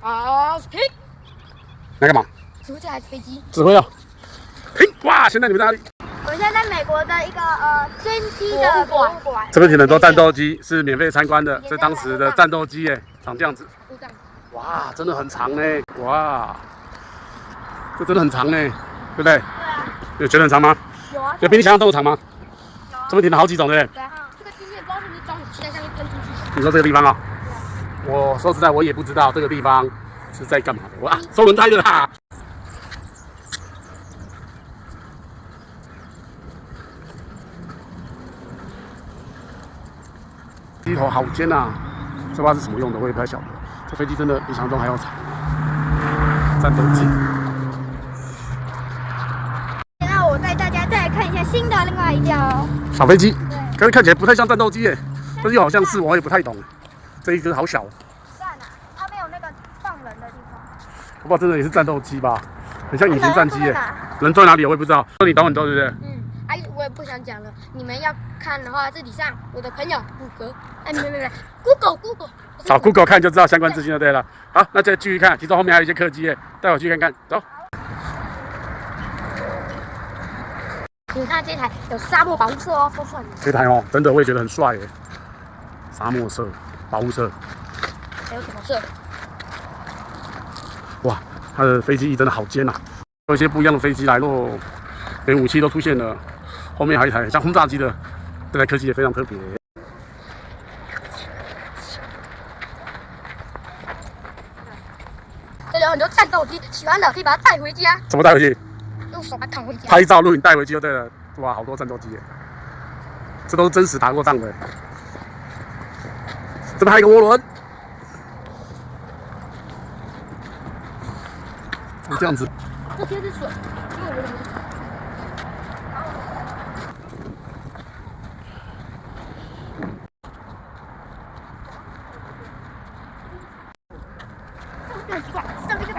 好，停。来干嘛？指挥这台飞机。指挥哦。停！哇，现在你们在哪里？我现在在美国的一个军机的博物馆。这边停很多战斗机，是免费参观的。这当时的战斗机耶，长这样子。哇，真的很长哎！哇，这真的很长哎，对不对？对啊。有觉得很长吗？有啊。有比你想象中的长吗？有啊。这边停了好几种对不对？对啊。这个机械包是不是装武器在上面喷出去？你说这个地方啊？我说实在，我也不知道这个地方是在干嘛的。哇，收轮胎的啦！机头好尖啊，这不知道是什么用的，我也不太晓得。这飞机真的比想象中还要长。战斗机。那我带大家再来看一下新的另外一架小飞机，可是看起来不太像战斗机耶，但是又好像是，我也不太懂。这一个好小。算了，它没有那个放人的地方。我不知道真的也是战斗机吧，很像隐形战机耶。人坐在哪里我也不知道。说你懂很多对不对？我也不想讲了。你们要看的话，这底上我的朋友谷歌，没 ，Google。找 Google 看就知道相关资讯就对了。好，那再继续看，其实后面还有一些客机耶，带我去看看，走。你看这台有沙漠保护色哦，超帅的。这台哦，真的我也觉得很帅耶。沙漠色、保护色，还有什么色？哇，它的飞机翼真的好尖呐、有一些不一样的飞机来咯，连武器都出现了。后面还有一台像轰炸机的，这台客机也非常特别。这里有很多战斗机，喜欢的可以把它带回家。怎么带回去？用手把它扛回家。拍照、录影带回去就对了。哇，好多战斗机耶，这都是真实打过仗的。这边还有一个涡轮，这样子。这些是水，因为我的。很奇怪，上面就